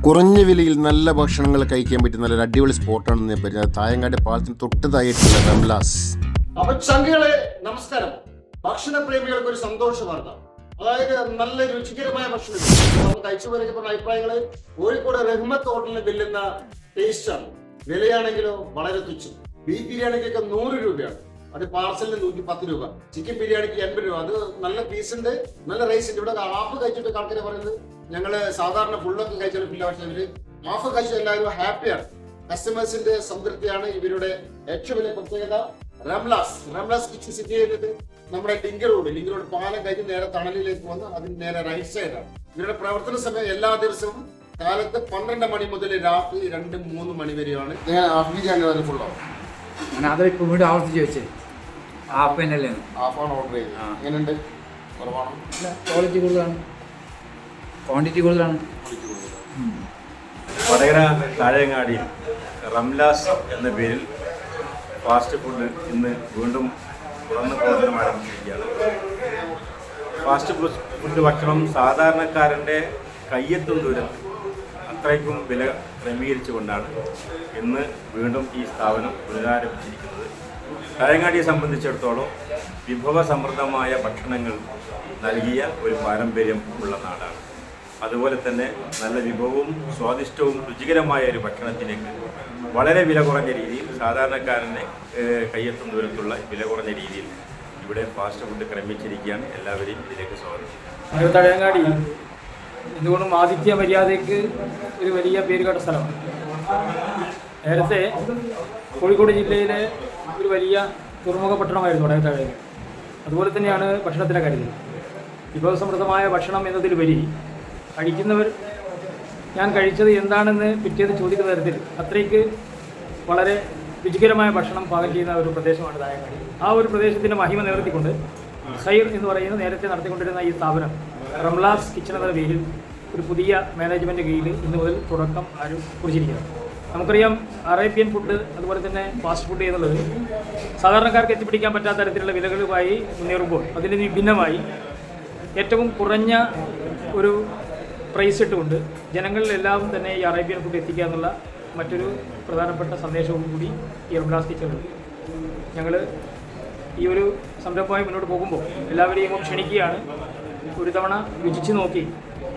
കുറഞ്ഞ വിലയിൽ നല്ല ഭക്ഷണങ്ങൾ കഴിക്കാൻ പറ്റിയ നല്ലൊരു അടിപൊളി സ്പോട്ടാണെന്ന് ഞാൻ പറഞ്ഞത്. തായങ്ങാടി പാലത്തിന് തൊട്ടതായിട്ടുള്ള റംലാസ്. അപ്പൊ ചങ്കുകളെ നമസ്കാരം. ഭക്ഷണ പ്രേമികൾക്ക് ഒരു സന്തോഷ വാർത്ത, അതായത് നല്ല രുചികരമായ ഭക്ഷണം നമുക്ക് കഴിച്ചു വരുന്ന അഭിപ്രായങ്ങള് കോഴിക്കോട് റഹ്മത്ത് ഹോട്ടലിന് വെല്ലുന്ന ടേസ്റ്റ് ആണ്. വിലയാണെങ്കിലോ വളരെ തുച്ഛം. ബീഫ് ബിരിയാണിക്കൊക്കെ 100 രൂപയാണ്, അത് പാർസലിന് 110 രൂപ. ചിക്കൻ ബിരിയാണിക്ക് 80 രൂപ. അത് നല്ല പീസ് ഉണ്ട്, നല്ല റൈസ് ഉണ്ട്. ഇവിടെ ഹാഫ് കഴിച്ചിട്ട് ആൾക്കാരെ പറയുന്നത് ഞങ്ങള് സാധാരണ ഫുള്ളൊക്കെ കഴിച്ചാൽ ഫില്ല, പക്ഷേ ഇവര് ഹാഫ് കഴിച്ച എല്ലാവരും ഹാപ്പിയാണ്. കസ്റ്റമേഴ്സിന്റെ സംതൃപ്തിയാണ് ഇവരുടെ ഏറ്റവും വലിയ പ്രത്യേകത. റംലാസ് കിച്ചൺ സിറ്റി ചെയ്തിട്ട് നമ്മുടെ ലിങ്ക് റോഡ് പാലം കഴിഞ്ഞ് നേരെ തണലിലേക്ക് വന്ന് അതിന് നേരെ റൈറ്റ് സൈഡാണ്. ഇവരുടെ പ്രവർത്തന സമയം എല്ലാ ദിവസവും കാലത്ത് 12 മണി മുതൽ രാത്രി 2-3 മണി വരെയാണ്. ഹാഫ് ബിരിയാണി ഫുള്ളാവും. അതിപ്പോ വീട് ആവർത്തിച്ച് വെച്ചേ ഹാഫ് തന്നെയല്ലേ? ഹാഫാണ് ഓർഡർ ചെയ്തത്. എങ്ങനെയുണ്ട്? കുറവാണോ? ക്വാളിറ്റി കൂടുതലാണ്, ക്വാണ്ടിറ്റി കൂടുതലാണ്. വടകര താഴങ്ങാടിയിൽ റംലാസ് എന്ന പേരിൽ ഫാസ്റ്റ് ഫുഡ് ഇന്ന് വീണ്ടും തുറന്ന് പ്രവർത്തനം ആരംഭിച്ചിരിക്കുകയാണ്. ഫാസ്റ്റ് ഫുഡ് ഭക്ഷണം സാധാരണക്കാരൻ്റെ കയ്യെത്തും ദൂരത്ത് അത്രയ്ക്കും വില ക്രമീകരിച്ചുകൊണ്ടാണ് ഇന്ന് വീണ്ടും ഈ സ്ഥാപനം പുനരാരംഭിച്ചിരിക്കുന്നത്. താഴങ്ങാടിയെ സംബന്ധിച്ചിടത്തോളം വിഭവസമൃദ്ധമായ ഭക്ഷണങ്ങൾ നൽകിയ ഒരു പാരമ്പര്യം ഉള്ള നാടാണ്. അതുപോലെ തന്നെ നല്ല വിഭവവും സ്വാദിഷ്ടവും രുചികരമായ ഒരു ഭക്ഷണത്തിലേക്ക് വളരെ വില കുറഞ്ഞ രീതിയിൽ സാധാരണക്കാരനെ കയ്യെത്തും ദൂരത്തുള്ള വില കുറഞ്ഞ രീതിയിൽ ഇവിടെ ഫാസ്റ്റ് ഫുഡ് ക്രമീകരിച്ചിരിക്കുകയാണ്. എല്ലാവരെയും ഇതിലേക്ക് സ്വാഗതം. താഴങ്ങാടി എന്തുകൊണ്ടും ആതിഥ്യ മര്യാദയ്ക്ക് ഒരു വലിയ പേരുകേട്ട സ്ഥലമാണ്. നേരത്തെ കോഴിക്കോട് ജില്ലയിലെ ഒരു വലിയ തുറമുഖ പട്ടണമായിരുന്നു വടകര താഴങ്ങാടി. അതുപോലെ തന്നെയാണ് ഭക്ഷണത്തിൻ്റെ കാര്യത്തിൽ. വിഭവസമൃദ്ധമായ ഭക്ഷണം എന്നതിലുപരി കഴിക്കുന്നവർ ഞാൻ കഴിച്ചത് എന്താണെന്ന് പിറ്റേന്ന് ചോദിക്കുന്ന തരത്തിൽ അത്രയ്ക്ക് വളരെ രുചികരമായ ഭക്ഷണം പാകം ചെയ്യുന്ന ഒരു പ്രദേശമാണ് താഴങ്ങാടി. ആ ഒരു പ്രദേശത്തിൻ്റെ മഹിമ നിലനിർത്തിക്കൊണ്ട് ഖൈർ എന്ന് പറയുന്ന നേരത്തെ നടത്തിക്കൊണ്ടിരുന്ന ഈ സ്ഥാപനം റംലാസ് കിച്ചൺ എന്ന പേരിൽ ഒരു പുതിയ മാനേജ്മെൻറ്റ് കീഴിൽ ഇന്ന് മുതൽ തുടക്കം കുറിച്ചിരിക്കുന്നത്. നമുക്കറിയാം, അറേബ്യൻ ഫുഡ് അതുപോലെ തന്നെ ഫാസ്റ്റ് ഫുഡ് എന്നുള്ളത് സാധാരണക്കാർക്ക് എത്തിപ്പിടിക്കാൻ പറ്റാത്ത തരത്തിലുള്ള വിലകളുമായി മുന്നേറുമ്പോൾ അതിന് വിഭിന്നമായി ഏറ്റവും കുറഞ്ഞ ഒരു പ്രൈസ് ഇട്ടുകൊണ്ട് ജനങ്ങളിലെല്ലാം തന്നെ ഈ അറേബ്യൻ ഫുഡ് എത്തിക്കുക എന്നുള്ള മറ്റൊരു പ്രധാനപ്പെട്ട സന്ദേശവും കൂടി ഈ റംലാസ് കിച്ചണിലുണ്ട്. ഞങ്ങൾ ഈ ഒരു സംരംഭമായി മുന്നോട്ട് പോകുമ്പോൾ എല്ലാവരെയും ക്ഷണിക്കുകയാണ്. ഒരു തവണ രുചിച്ച് നോക്കി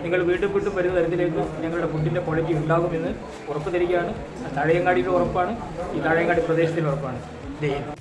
നിങ്ങൾ വീണ്ടും വരുന്ന തരത്തിലേക്ക് ഞങ്ങളുടെ ഫുഡിൻ്റെ ക്വാളിറ്റി ഉണ്ടാകുമെന്ന് ഉറപ്പ് തരികയാണ്. താഴയങ്ങാടിയുടെ ഉറപ്പാണ്, ഈ താഴയങ്ങാടി പ്രദേശത്തിൻ്റെ ഉറപ്പാണ്. ജയ് ഹിന്ദ്.